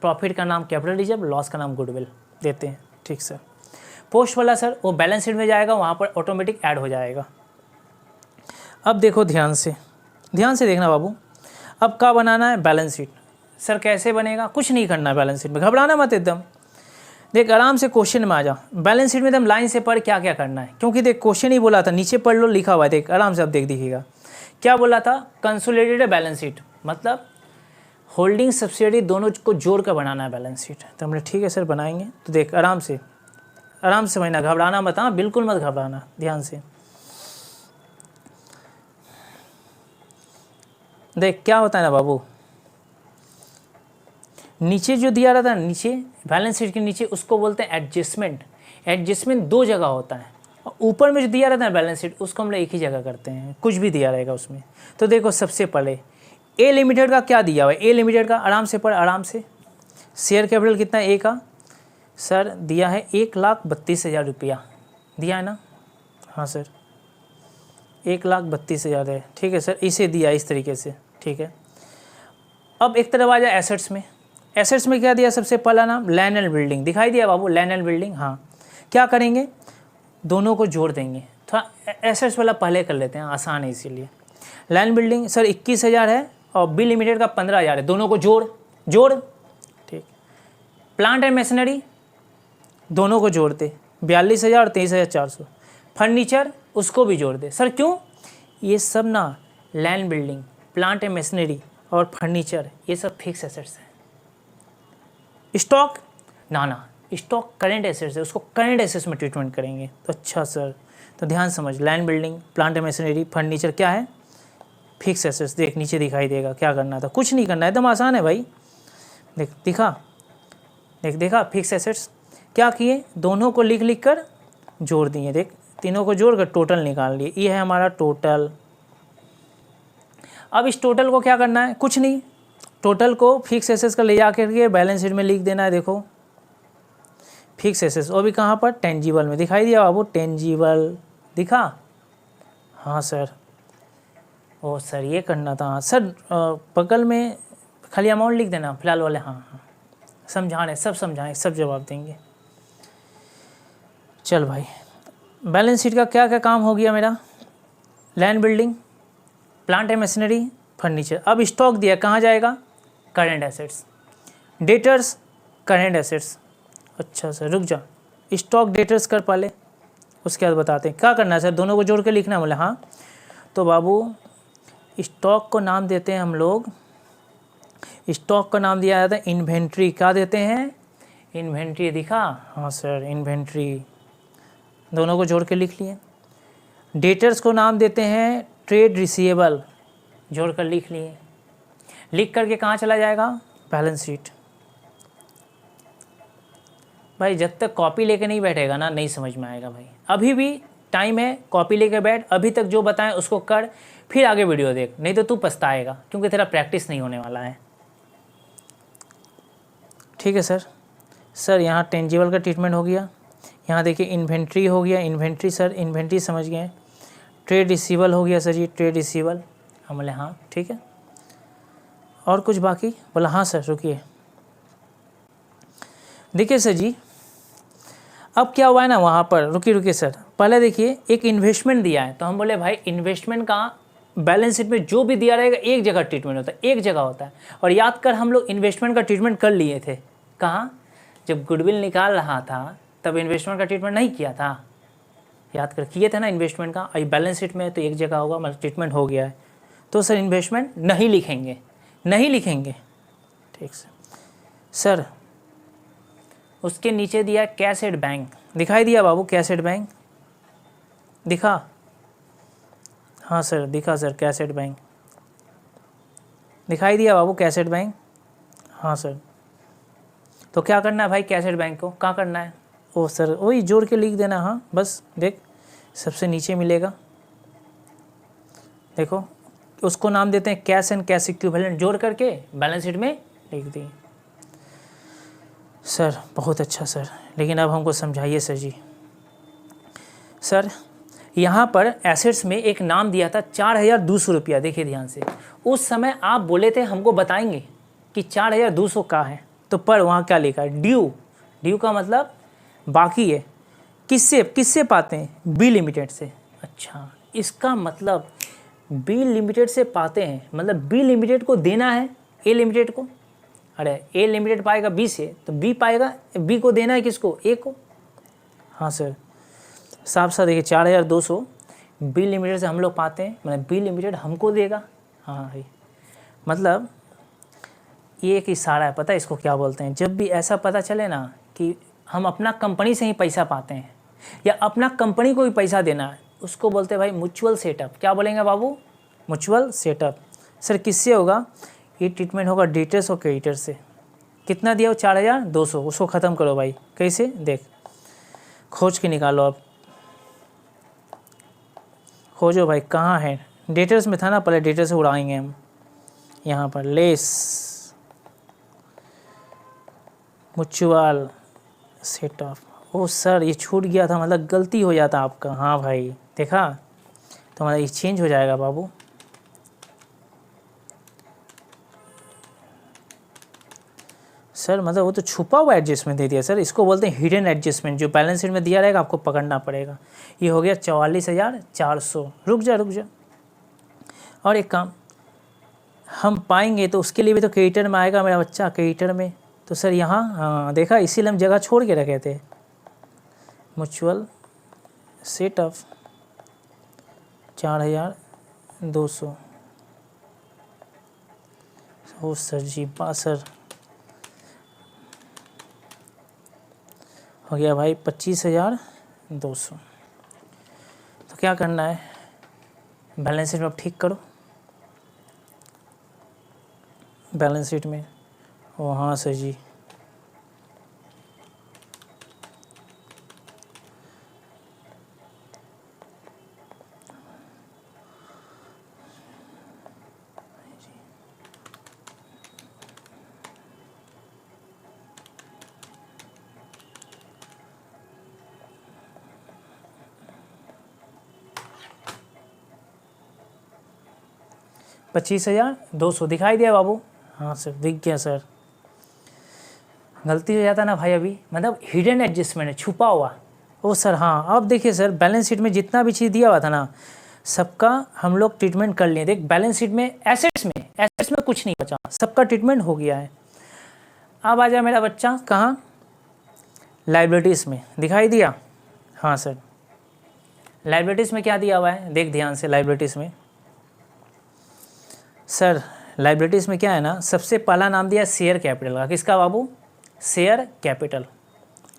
प्रॉफिट का नाम कैपिटल रिजर्व, लॉस का नाम गुडविल देते हैं। ठीक सर। पोस्ट वाला सर वो बैलेंस शीट में जाएगा, वहाँ पर ऑटोमेटिक ऐड हो जाएगा। अब देखो ध्यान से देखना बाबू, अब क्या बनाना है? Balance sheet. सर कैसे बनेगा? कुछ नहीं करना है बैलेंस शीट में, घबराना मत एकदम। देख आराम से क्वेश्चन में आ जा, बैलेंस शीट में एकदम लाइन से पढ़ क्या क्या करना है, क्योंकि देख क्वेश्चन ही बोला था, नीचे पढ़ लो लिखा हुआ है, देख आराम से अब देख दिखेगा क्या बोला था। कंसोलिडेटेड बैलेंस शीट मतलब होल्डिंग सब्सिडियरी दोनों को जोड़ कर बनाना है बैलेंस शीट। तो हमने ठीक है सर बनाएंगे। तो देख आराम से समझना, घबराना मत, हाँ बिल्कुल मत घबराना, ध्यान से देख। क्या होता है ना बाबू, नीचे जो दिया रहता है, नीचे बैलेंस शीट के नीचे, उसको बोलते हैं एडजस्टमेंट। एडजस्टमेंट दो जगह होता है, और ऊपर में जो दिया रहता है बैलेंस शीट, उसको हम लोग एक ही जगह करते हैं, कुछ भी दिया रहेगा उसमें। तो देखो सबसे पहले ए लिमिटेड का क्या दिया हुआ है? ए लिमिटेड का आराम से पढ़, आराम से। शेयर कैपिटल कितना है ए का? सर दिया है 1,32,000 रुपया दिया है ना? हाँ सर 1,32,000 है। ठीक है सर, इसे दिया इस तरीके से। ठीक है, अब एक तरफ आ जाए एसेट्स में। एसेट्स में क्या दिया? सबसे पहला नाम लैंड एंड बिल्डिंग, दिखाई दिया बाबू, लैंड एंड बिल्डिंग। हाँ, क्या करेंगे? दोनों को जोड़ देंगे। थोड़ा एसेट्स वाला पहले कर लेते हैं, आसान है इसीलिए। लैंड बिल्डिंग सर 21,000 है, और बी लिमिटेड का 15,000 है, दोनों को जोड़। ठीक। प्लांट एंड मशीनरी दोनों को जोड़ दे, 42,000 और 23,400। फर्नीचर उसको भी जोड़ दे। सर क्यों? ये सब ना land building, plant and machinery और फर्नीचर, ये सब फिक्स एसेट्स हैं। स्टॉक ना स्टॉक करेंट एसेट्स है, उसको करेंट एसेट्स में ट्रीटमेंट करेंगे। तो अच्छा सर, तो ध्यान समझ, land building, plant and machinery, furniture क्या है? Fix assets. देख नीचे दिखाई देगा, क्या करना था? कुछ नहीं करना है, एकदम आसान है भाई। देखा फिक्स एसेट्स क्या किए? दोनों को लिख कर जोड़ दिए। देख तीनों को जोड़ कर टोटल निकाल लिए, ये है हमारा टोटल। अब इस टोटल को क्या करना है? कुछ नहीं, टोटल को फिक्स एसेट्स का ले जा करके बैलेंस शीट में लिख देना है। देखो फिक्स एसेट्स, वो भी कहाँ पर? टेंजिबल में। दिखाई दिया बाबू? टेंजिबल दिखा? हाँ सर। ओ सर ये करना था। हाँ सर, बगल में खाली अमाउंट लिख देना फिलहाल वाले। हाँ समझाने, सब समझाएं, सब जवाब देंगे। चल भाई, बैलेंस शीट का क्या क्या काम हो गया मेरा? Land building, plant and machinery, furniture. अब स्टॉक दिया, कहाँ जाएगा? Current assets. Debtors, current assets. अच्छा सर रुक जा, स्टॉक डेटर्स कर पहले, उसके बाद बताते हैं क्या करना है। सर दोनों को जोड़ के लिखना है बोले? हाँ। तो बाबू स्टॉक को नाम देते हैं हम लोग, स्टॉक का नाम दिया जाता है इन्वेंट्री। क्या देते हैं? इन्वेंट्री। दिखा? हाँ सर इन्वेंट्री, दोनों को जोड़ के लिख लिए। डेटर्स को नाम देते हैं ट्रेड रिसीवेबल, जोड़ कर लिख लिए। लिख करके कहाँ चला जाएगा? Balance sheet. भाई जब तक कॉपी लेके नहीं बैठेगा ना, नहीं समझ में आएगा भाई। अभी भी टाइम है, कॉपी लेके बैठ, अभी तक जो बताएं उसको कर, फिर आगे वीडियो देख, नहीं तो तू पछताएगा, क्योंकि तेरा प्रैक्टिस नहीं होने वाला है। ठीक है सर यहाँ टेंजिबल का ट्रीटमेंट हो गया। यहाँ देखिए इन्वेंट्री हो गया, इन्वेंट्री सर इन्वेंट्री समझ गए। ट्रेड रिसीवेबल हो गया सर जी, ट्रेड रिसीवेबल। हम बोले हाँ ठीक है। और कुछ बाकी? बोला हाँ सर रुकिए। देखिए सर जी, अब क्या हुआ है ना वहाँ पर, रुकिए सर, पहले देखिए एक इन्वेस्टमेंट दिया है, तो हम बोले भाई इन्वेस्टमेंट का बैलेंस शीट में जो भी दिया रहेगा एक जगह ट्रीटमेंट होता है, एक जगह होता है। और याद कर हम लोग इन्वेस्टमेंट का ट्रीटमेंट कर लिए थे, कहाँ? जब गुडविल निकाल रहा था तब इन्वेस्टमेंट का ट्रीटमेंट नहीं किया था, याद कर, किए थे ना इन्वेस्टमेंट का। अभी बैलेंस शीट में तो एक जगह होगा, मतलब ट्रीटमेंट हो गया है, तो सर इन्वेस्टमेंट नहीं लिखेंगे। ठीक सर। उसके नीचे दिया कैश एट बैंक, दिखाई दिया बाबू? कैश एट बैंक दिखा? हाँ सर दिखा सर, कैश एट बैंक दिखाई दिया बाबू? Cash at bank. हाँ सर। तो क्या करना है भाई? कैश एट बैंक को कहाँ करना है? ओ सर वही जोड़ के लिख देना, हाँ बस देख सबसे नीचे मिलेगा, देखो उसको नाम देते हैं कैश एंड कैश इक्विवेलेंट, जोड़ करके बैलेंस शीट में लिख दिए। सर बहुत अच्छा सर, लेकिन अब हमको समझाइए सर जी। सर यहाँ पर एसेट्स में एक नाम दिया था 4200 रुपया, देखिए ध्यान से, उस समय आप बोले थे हमको बताएंगे कि 4200 का है, तो पर वहाँ क्या लिखा है, ड्यू, ड्यू का मतलब बाकी है, किससे किससे पाते हैं, बी लिमिटेड से। अच्छा इसका मतलब बी लिमिटेड से पाते हैं, मतलब बी लिमिटेड को देना है ए लिमिटेड को, अरे ए लिमिटेड पाएगा बी से तो बी पाएगा, बी को देना है किसको, ए को। हाँ सर साफ साफ देखिए 4200 बी लिमिटेड से हम लोग पाते हैं, मतलब बी लिमिटेड हमको देगा। हाँ भाई मतलब ये एक इशारा है, पता है इसको क्या बोलते हैं, जब भी ऐसा पता चले ना कि हम अपना कंपनी से ही पैसा पाते हैं या अपना कंपनी को भी पैसा देना है, उसको बोलते हैं भाई म्यूचुअल सेटअप। क्या बोलेंगे बाबू, म्यूचुअल सेटअप। सर किससे होगा, ये ट्रीटमेंट होगा डेटर्स और क्रेडिटर से। कितना दिया हो, 4200, उसको ख़त्म करो भाई, कैसे देख खोज के निकालो, अब खोजो भाई कहाँ है, डेटर्स में था ना, पहले डेटर से उड़ाएंगे हम, यहाँ पर लेस म्यूचुअल सेटअप। ओ सर ये छूट गया था, मतलब गलती हो जाता आपका। हाँ भाई देखा, तो हमारा ये चेंज हो जाएगा बाबू। सर मतलब वो तो छुपा हुआ एडजस्टमेंट दे दिया सर, इसको बोलते हैं हिडन एडजस्टमेंट, जो बैलेंस शीट में दिया रहेगा आपको पकड़ना पड़ेगा। ये हो गया 44,400। रुक जा, और एक काम हम पाएंगे तो उसके लिए भी तो क्रेडिटर में आएगा मेरा बच्चा, क्रेडिटर में। तो सर यहाँ हाँ देखा, इसीलिए हम जगह छोड़ के रखे थे, म्यूचुअल सेटअप 4200। ओ सर जी बा सर, हो गया भाई 25,200। तो क्या करना है, बैलेंस शीट में अब ठीक करो, बैलेंस शीट में। ओ हाँ सर जी, $25,200 दिखाई दिया बाबू। हाँ सर दिख गया सर, गलती हो जाता ना भाई अभी, मतलब हिडन एडजस्टमेंट है, छुपा हुआ। ओ सर हाँ अब देखिए सर, बैलेंस शीट में जितना भी चीज़ दिया हुआ था ना, सबका हम लोग ट्रीटमेंट कर लिए। देख बैलेंस शीट में एसेट्स में कुछ नहीं बचा, सबका ट्रीटमेंट हो गया है। अब आ जाए मेरा बच्चा कहाँ, लाइबिलिटीज़ में, दिखाई दिया। हाँ सर लाइबिलिटीज़ में क्या दिया हुआ है, देख ध्यान से। लाइबिलिटीज़ में सर, लाइबिलिटीज़ में क्या है ना, सबसे पहला नाम दिया शेयर कैपिटल का। किसका बाबू, शेयर कैपिटल।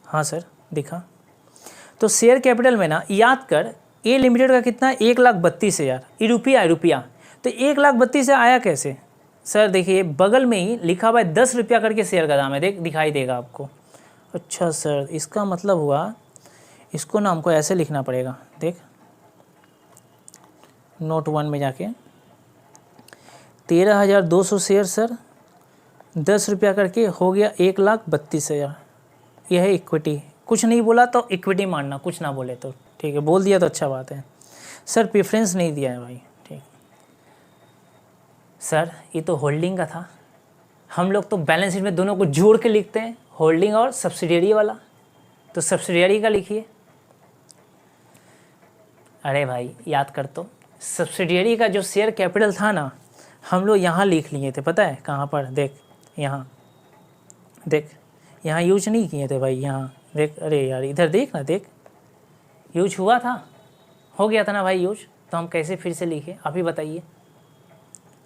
हाँ सर दिखा, तो शेयर कैपिटल में ना याद कर, ए लिमिटेड का कितना, 1,32,000, ये रुपया। तो 1,32,000 आया कैसे सर, देखिए बगल में ही लिखा हुआ है 10 रुपया करके शेयर का दाम है, देख दिखाई देगा आपको। अच्छा सर इसका मतलब हुआ, इसको ना हमको ऐसे लिखना पड़ेगा, देख नोट 1 में जाके 13,200 शेयर सर, 10 रुपया करके हो गया 1,32,000। यह है इक्विटी। कुछ नहीं बोला तो इक्विटी मानना, कुछ ना बोले तो ठीक है, बोल दिया तो अच्छा बात है। सर प्रेफरेंस नहीं दिया है भाई, ठीक सर ये तो होल्डिंग का था, हम लोग तो बैलेंस शीट में दोनों को जोड़ के लिखते हैं, होल्डिंग और सब्सिडियरी वाला, तो सब्सिडियरी का लिखिए। अरे भाई याद कर, तो सब्सिडियरी का जो शेयर कैपिटल था ना, हम लोग यहाँ लिख लिए थे, पता है कहाँ पर, देख यहाँ, देख यहाँ यूज नहीं किए थे भाई, यहाँ देख, अरे यार इधर देख ना, देख यूज हुआ था, हो गया था ना भाई यूज, तो हम कैसे फिर से लिखे, आप ही बताइए।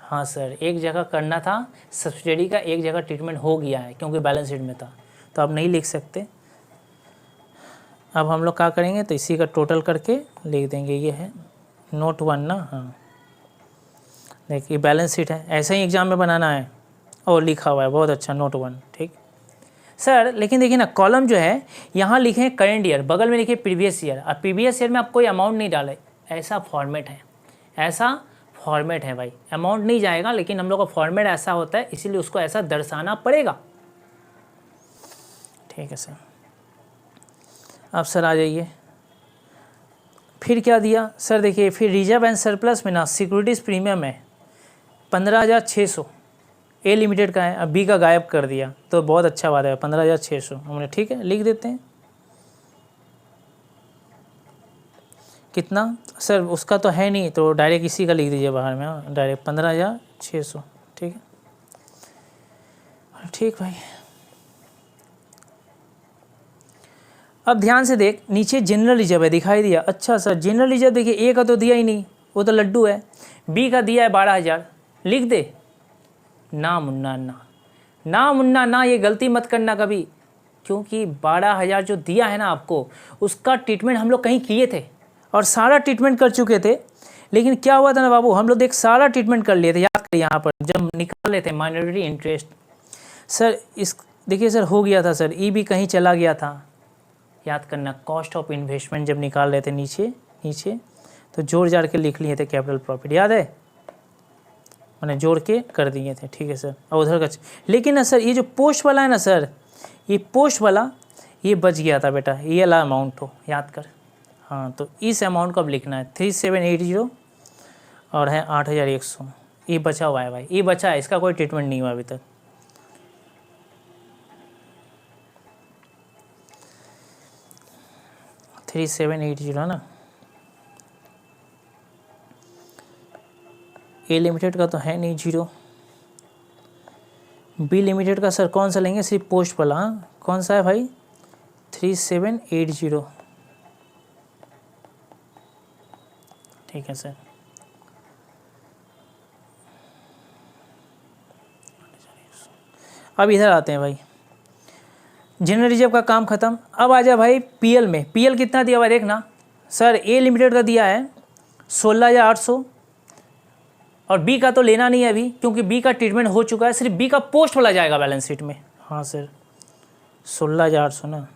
हाँ सर एक जगह करना था सब्सिडियरी का, एक जगह ट्रीटमेंट हो गया है क्योंकि बैलेंस शीट में था, तो अब नहीं लिख सकते। अब हम लोग क्या करेंगे, तो इसी का टोटल करके लिख देंगे। ये है नोट 1 ना, हाँ देखिए बैलेंस शीट है, ऐसे ही एग्जाम में बनाना है, और लिखा हुआ है बहुत अच्छा, नोट 1 ठीक। सर लेकिन देखिए ना, कॉलम जो है यहाँ लिखे हैं करेंट ईयर, बगल में लिखे प्रीवियस ईयर, और प्रीवियस ईयर में आप कोई अमाउंट नहीं डाले, ऐसा फॉर्मेट है, ऐसा फॉर्मेट है भाई, अमाउंट नहीं जाएगा, लेकिन हम लोग का फॉर्मेट ऐसा होता है, इसीलिए उसको ऐसा दर्शाना पड़ेगा। ठीक है सर, अब सर आ जाइए, फिर क्या दिया सर, देखिए फिर रिजर्व एंड सरप्लस में ना सिक्योरिटीज़ प्रीमियम है 15,600, ए लिमिटेड का है, अब बी का गायब कर दिया, तो बहुत अच्छा बात है, 15,600 हमने, ठीक है लिख देते हैं। कितना सर, उसका तो है नहीं, तो डायरेक्ट इसी का लिख दीजिए बाहर में, डायरेक्ट 15,600, ठीक है, ठीक भाई। अब ध्यान से देख, नीचे जनरल रिजर्व है, दिखाई दिया, अच्छा सर जनरल रिजर्व देखिए, ए का तो दिया ही नहीं, वो तो लड्डू है, बी का दिया है 12,000, लिख दे, ना मुन्ना ना, ना मुन्ना ना, ये गलती मत करना कभी, क्योंकि 12,000 जो दिया है ना आपको, उसका ट्रीटमेंट हम लोग कहीं किए थे और सारा ट्रीटमेंट कर चुके थे, लेकिन क्या हुआ था ना बाबू, हम लोग देख सारा ट्रीटमेंट कर लिए थे, याद करिए यहाँ पर जब निकाल लेते माइनॉरिटी इंटरेस्ट, सर इस देखिए सर हो गया था सर, ई भी कहीं चला गया था, याद करना, कॉस्ट ऑफ इन्वेस्टमेंट जब निकाल रहे थे नीचे नीचे, तो जोड़ जाड़ के लिख लिए थे कैपिटल प्रॉफिट, याद है, मैंने जोड़ के कर दिए थे, ठीक है सर, और उधर का, लेकिन ना सर ये जो पोस्ट वाला है ना सर, ये पोस्ट वाला ये बच गया था बेटा, ये वाला अमाउंट हो, याद कर, हाँ तो इस अमाउंट को अब लिखना है 3780 और है 8,100, ये बचा हुआ है भाई, ये बचा है, इसका कोई ट्रीटमेंट नहीं हुआ अभी तक। थ्री 3780 है ना, ए लिमिटेड का तो है नहीं जीरो, बी लिमिटेड का सर कौन सा लेंगे, सिर्फ पोस्ट वाला, हाँ कौन सा है भाई, 3780, ठीक है सर। अब इधर आते हैं भाई, जनरल रिजर्व का काम खत्म, अब आ जा भाई पीएल में, पीएल कितना दिया हुआ है देखना सर, ए लिमिटेड का दिया है 16,800, और बी का तो लेना नहीं है अभी, क्योंकि बी का ट्रीटमेंट हो चुका है, सिर्फ बी का पोस्ट वाला जाएगा बैलेंस शीट में, हाँ सर 16,800 ना,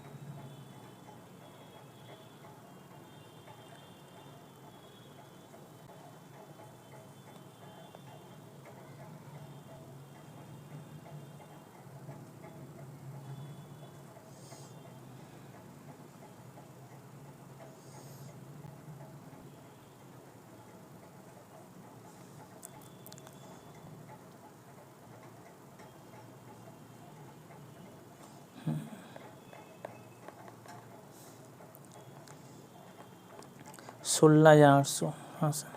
$16,800, हाँ सर।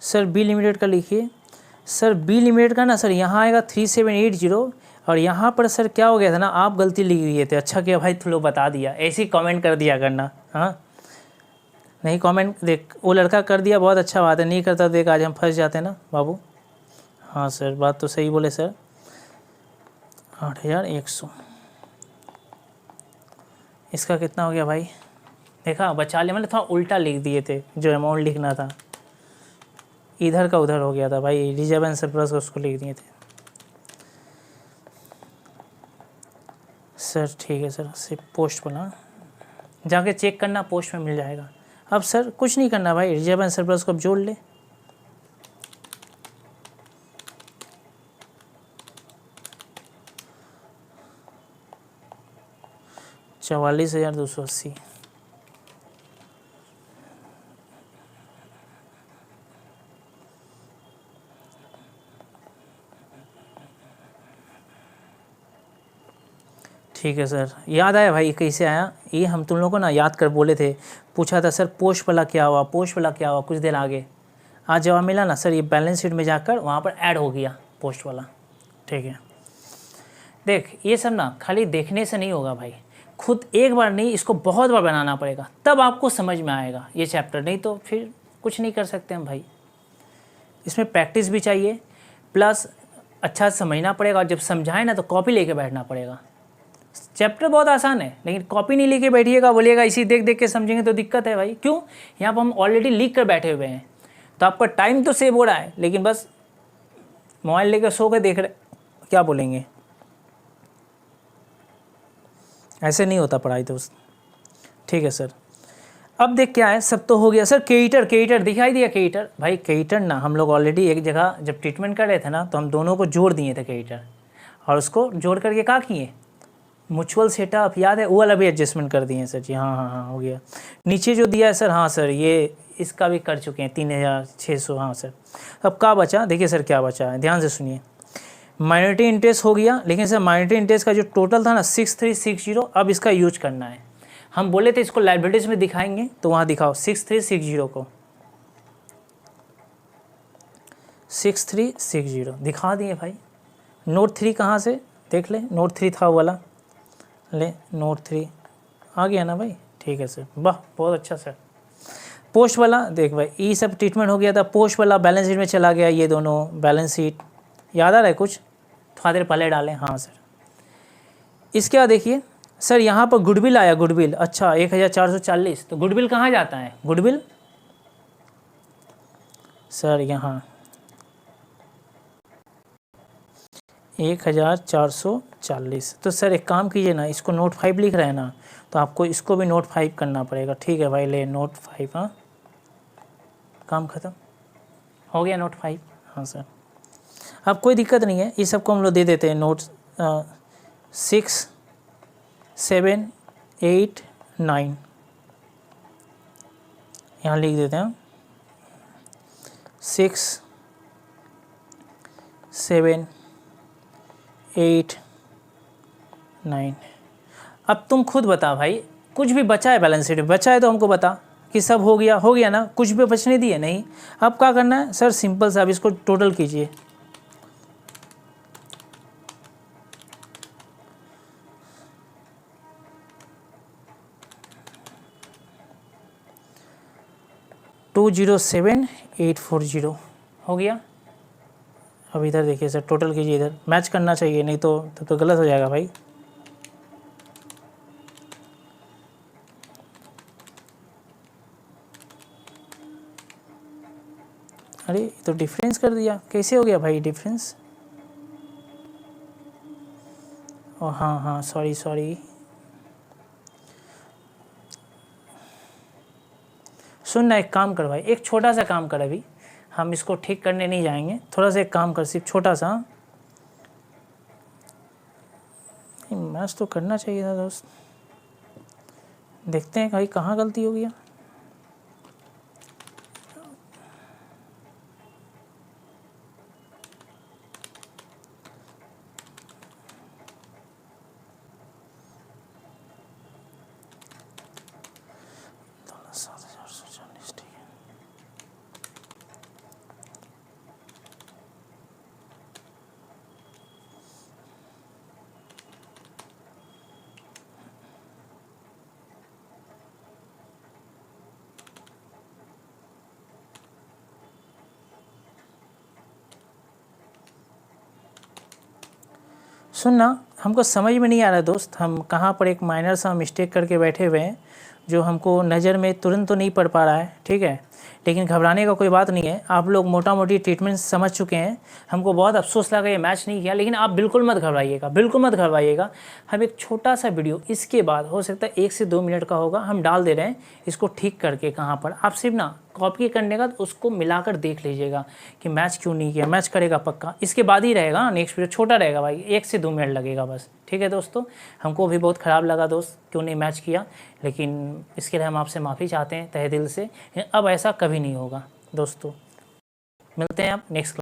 सर बी लिमिटेड का लिखिए, सर बी लिमिटेड का ना सर यहाँ आएगा 3780, और यहाँ पर सर क्या हो गया था ना, आप गलती लिख दिए थे, अच्छा किया भाई तुम लोग बता दिया, ऐसे ही कमेंट कर दिया करना, हाँ नहीं कमेंट देख, वो लड़का कर दिया बहुत अच्छा बात है, नहीं करता देख आज हम फंस जाते ना बाबू, हाँ सर बात तो सही बोले सर, 8,100, इसका कितना हो गया भाई, देखा बचा लिया, मैंने थोड़ा उल्टा लिख दिए थे, जो अमाउंट लिखना था इधर का उधर हो गया था भाई, रिजर्व एंड सरप्लस उसको लिख दिए थे सर, ठीक है सर, सिर्फ पोस्ट बना, जाके चेक करना पोस्ट में मिल जाएगा। अब सर कुछ नहीं करना भाई, रिजर्व एंड सरप्लस को अब जोड़ ले, $44,280, ठीक है सर। याद आया भाई कैसे आया, ये हम तुम लोगों को ना याद कर बोले थे, पूछा था सर पोस्ट वाला क्या हुआ, पोस्ट वाला क्या हुआ, कुछ देर आगे आज जवाब मिला ना सर, ये बैलेंस शीट में जाकर वहाँ पर ऐड हो गया पोस्ट वाला, ठीक है। देख ये सब ना खाली देखने से नहीं होगा भाई, खुद एक बार नहीं इसको बहुत बार बनाना पड़ेगा, तब आपको समझ में आएगा ये चैप्टर, नहीं तो फिर कुछ नहीं कर सकते हम भाई। इसमें प्रैक्टिस भी चाहिए, प्लस अच्छा समझना पड़ेगा, और जब समझाए ना तो कॉपी लेके बैठना पड़ेगा। चैप्टर बहुत आसान है, लेकिन कॉपी नहीं लेके बैठिएगा, बोलिएगा इसी देख देख के समझेंगे तो दिक्कत है भाई। क्यों, यहाँ पर हम ऑलरेडी लिख कर बैठे हुए हैं, तो आपका टाइम तो सेव हो रहा है, लेकिन बस मोबाइल लेकर सो के देख रहे, क्या बोलेंगे। ऐसे नहीं होता पढ़ाई दोस्त। ठीक है सर, अब देख क्या है, सब तो हो गया सर। क्रेडिटर दिखाई दिया, क्रेडिटर भाई, क्रेडिटर ना हम लोग ऑलरेडी एक जगह जब ट्रीटमेंट कर रहे थे ना, तो हम दोनों को जोड़ दिए थे क्रेडिटर, और उसको जोड़ करके क्या किए, म्यूचुअल सेटअप याद है, वो वाला भी एडजस्टमेंट कर दिए हैं सर जी। हाँ हाँ हाँ, हो गया। नीचे जो दिया है सर, हाँ सर ये इसका भी कर चुके हैं 3600। हाँ सर, अब क्या बचा, देखिए सर क्या बचा है, ध्यान से सुनिए। माइनॉरिटी इंटरेस्ट हो गया, लेकिन सर माइनॉरिटी इंटरेस्ट का जो टोटल था ना 6360, अब इसका यूज करना है। हम बोले थे इसको लाइबिलिटीज में दिखाएंगे, तो वहाँ दिखाओ 6360 को, 6360 दिखा दिए भाई। नोट 3 कहाँ से देख ले, नोट 3 था वो वाला, ले नोट 3 आ गया ना भाई। ठीक है सर, वाह बहुत अच्छा सर। पोस्ट वाला देख भाई, ये सब ट्रीटमेंट हो गया था, पोस्ट वाला बैलेंस शीट में चला गया, ये दोनों बैलेंस शीट याद आ रहा है कुछ, थोड़ा देर पहले डालें। हाँ सर, इसके बाद देखिए सर, यहाँ पर गुडविल आया, गुडविल अच्छा 1440, तो गुडविल कहाँ जाता है, गुडविल सर यहाँ 1440। तो सर एक काम कीजिए ना, इसको नोट 5 लिख रहे हैं ना, तो आपको इसको भी नोट 5 करना पड़ेगा। ठीक है भाई, ले नोट 5। हाँ काम ख़त्म हो गया, नोट 5। हाँ सर, अब कोई दिक्कत नहीं है, ये सबको हम लोग दे देते हैं नोट 6, 7, 8, 9 यहाँ लिख देते हैं। 6, 7, 8, 9। अब तुम खुद बता भाई, कुछ भी बचा है बैलेंस शीट में, बचा है तो हमको बता कि सब हो गया ना, कुछ भी बचने दिए नहीं। अब क्या करना है सर, सिंपल सा, अब इसको टोटल कीजिए। $207,840 हो गया। अब इधर देखिए सर, टोटल कीजिए, इधर मैच करना चाहिए, नहीं तो तब तो गलत हो जाएगा भाई। अरे तो डिफरेंस कर दिया, कैसे हो गया भाई डिफरेंस? ओ हाँ हाँ, सॉरी, सुन ना, एक काम कर भाई, एक छोटा सा काम कर, अभी हम इसको ठीक करने नहीं जाएंगे, थोड़ा सा एक काम कर, सिर्फ छोटा सा। मैच तो करना चाहिए था दोस्त, देखते हैं भाई कहाँ गलती हो गया। सुनना, हमको समझ में नहीं आ रहा दोस्त, हम कहाँ पर एक माइनर सा मिस्टेक करके बैठे हुए हैं, जो हमको नज़र में तुरंत तो नहीं पड़ पा रहा है। ठीक है, लेकिन घबराने का कोई बात नहीं है, आप लोग मोटा मोटी ट्रीटमेंट समझ चुके हैं। हमको बहुत अफसोस लगा ये मैच नहीं किया, लेकिन आप बिल्कुल मत घबराइएगा, बिल्कुल मत घबराइएगा। हम एक छोटा सा वीडियो इसके बाद, हो सकता है 1 से 2 मिनट का होगा, हम डाल दे रहे हैं इसको ठीक करके। कहाँ पर आप सिर्फ ना कॉपी करने का उसको मिलाकर देख लीजिएगा कि मैच क्यों नहीं किया, मैच करेगा पक्का। इसके बाद ही रहेगा नेक्स्ट वीडियो, छोटा रहेगा भाई, 1 से 2 मिनट लगेगा बस। ठीक है दोस्तों, हमको भी बहुत ख़राब लगा दोस्त क्यों नहीं मैच किया, लेकिन इसके लिए हम आपसे माफ़ी चाहते हैं तहे दिल से। अब ऐसा कभी नहीं होगा दोस्तों। मिलते हैं आप नेक्स्ट